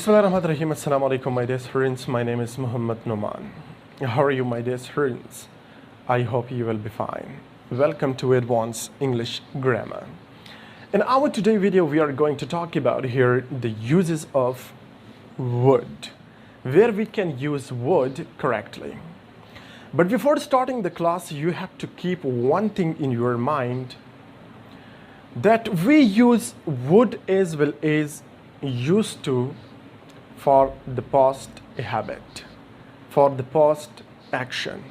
Bismillahirrahmanirrahim. Assalamu alaikum, my dear students. My name is Muhammad Numan. How are you, my dear students? I hope you will be fine. Welcome to Advanced English Grammar. In our today video, we are going to talk about here the uses of would, where we can use would correctly. But before starting the class, you have to keep one thing in your mind, that we use would as well as used to for the past habit, for the past action.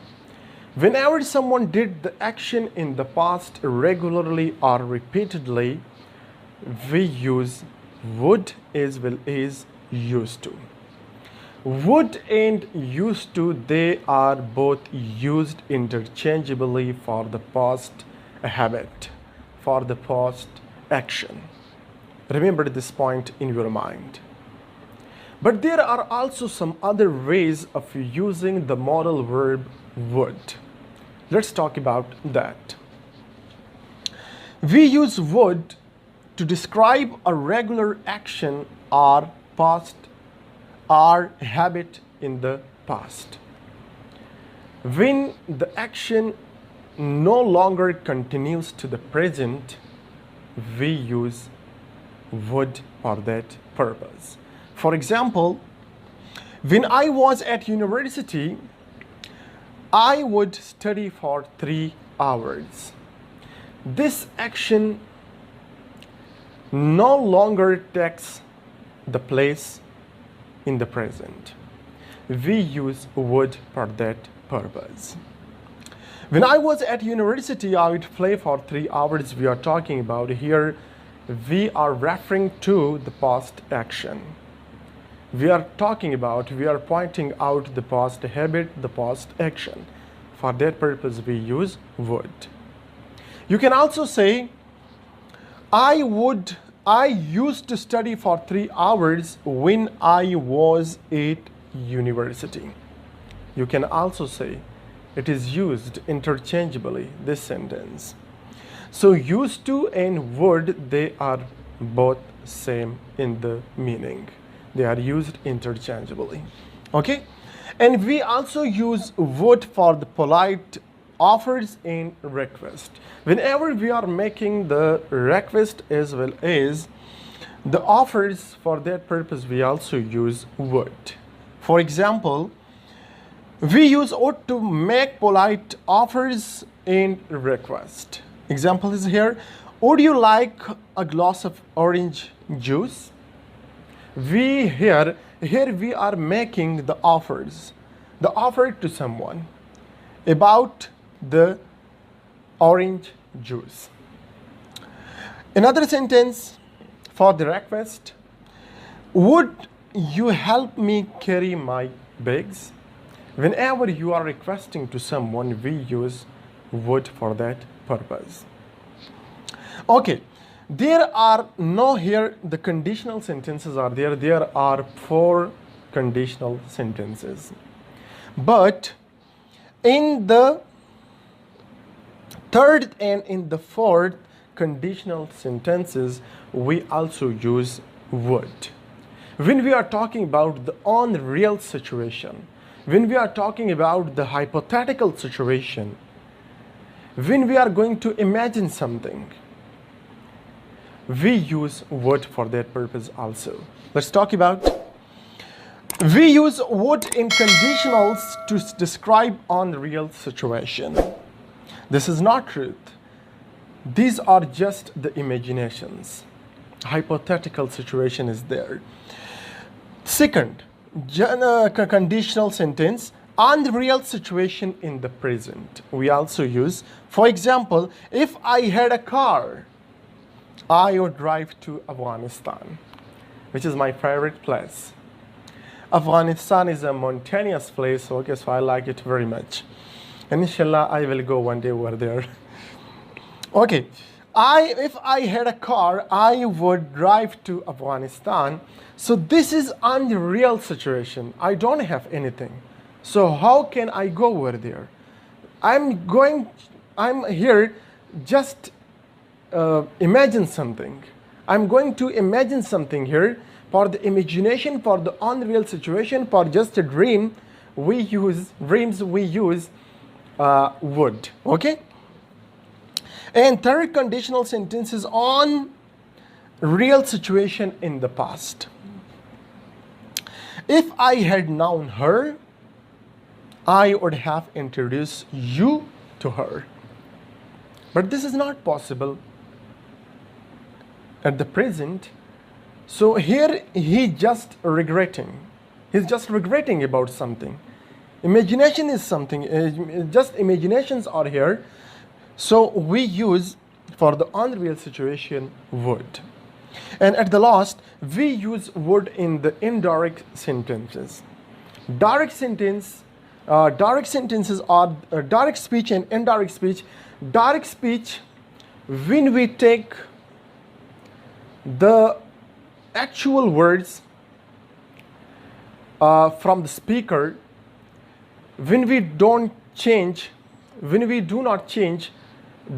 Whenever someone did the action in the past regularly or repeatedly, we use would as well as used to. Would and used to, they are both used interchangeably for the past habit, for the past action. Remember this point in your mind. But there are also some other ways of using the modal verb would. Let's talk about that. We use would to describe a regular action or past or habit in the past. When the action no longer continues to the present, we use would for that purpose. For example, when I was at university, I would study for 3 hours. This action no longer takes the place in the present. We use would for that purpose. When I was at university, I would play for 3 hours. We are talking about here, we are referring to the past action. We are pointing out the past habit, the past action. For that purpose, we use would. You can also say, I used to study for 3 hours when I was at university. You can also say, it is used interchangeably, this sentence. So used to and would, they are both same in the meaning. They are used interchangeably. Okay? And we also use would for the polite offers and request. Whenever we are making the request as well as the offers, for that purpose we also use would. For example, we use would to make polite offers and request. Example is here, would you like a glass of orange juice? Here we are making the offers, the offer to someone about the orange juice. Another sentence for the request, would you help me carry my bags? Whenever you are requesting to someone, we use would for that purpose. Okay, there are no here the conditional sentences are there. There are 4 conditional sentences. But in the third and in the fourth conditional sentences, we also use would. When we are talking about the unreal situation, when we are talking about the hypothetical situation, when we are going to imagine something, we use would for that purpose also. Let's talk about. We use would in conditionals to describe unreal situation. This is not truth. These are just the imaginations. Hypothetical situation is there. Second, conditional sentence, unreal situation in the present. We also use, for example, if I had a car, I would drive to Afghanistan, which is my favorite place. Afghanistan is a mountainous place, okay, so I like it very much. And inshallah, I will go one day over there. Okay, if I had a car, I would drive to Afghanistan. So this is unreal situation. I don't have anything. So how can I go over there? I'm here just imagine something. I'm going to imagine something here For the imagination, for the unreal situation, for just a dream, we use would. Okay. And third, conditional sentences on real situation in the past. If I had known her, I would have introduced you to her. But this is not possible at the present. So here he's just regretting. He's just regretting about something. Imagination is something, just imaginations are here. So we use for the unreal situation would. And at the last, we use would in the indirect sentences. Direct sentences are direct speech and indirect speech. Direct speech, when we take the actual words from the speaker, when we do not change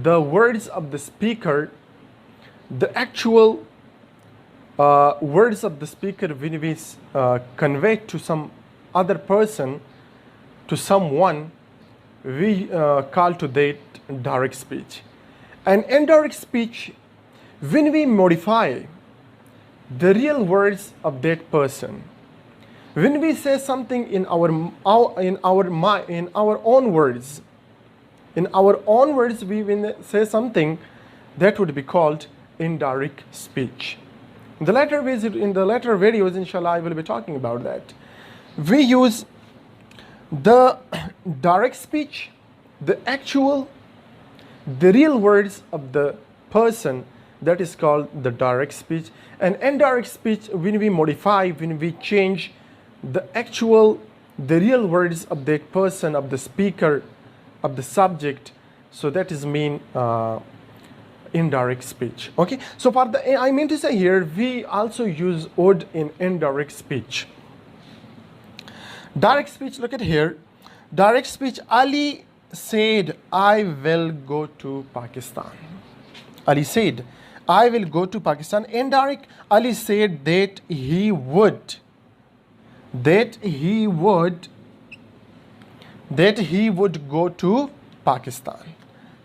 the words of the speaker, the actual words of the speaker, when we convey to some other person, to someone, we call to that direct speech. And indirect speech, when we modify the real words of that person, when we say something in our own words, we say something, that would be called indirect speech. In the later videos, inshallah, I will be talking about that. We use the direct speech, the real words of the person, that is called the direct speech. And indirect speech, when we modify, when we change the real words of that person, of the speaker, of the subject, so that is mean indirect speech. Okay, so I mean to say here, we also use would in indirect speech. Direct speech, look at here. Direct speech, Ali said, I will go to Pakistan. Ali said, I will go to Pakistan. Indirect, Ali said that he would go to Pakistan.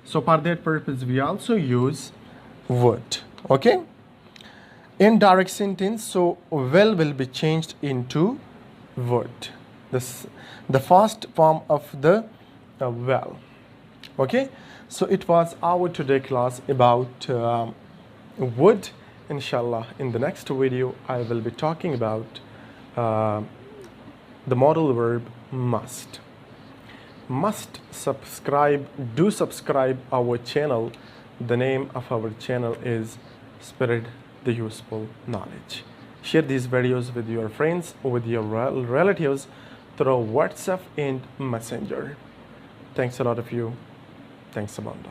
So for that purpose, we also use would. Okay. Indirect sentence, so will be changed into would. The first form of the well. Okay. So it was our today class about would. Inshallah, in the next video, I will be talking about the modal verb must. Must subscribe, do subscribe our channel. The name of our channel is Spread the Useful Knowledge. Share these videos with your friends or with your relatives through WhatsApp and Messenger. Thanks a lot of you. Thanks, Amanda.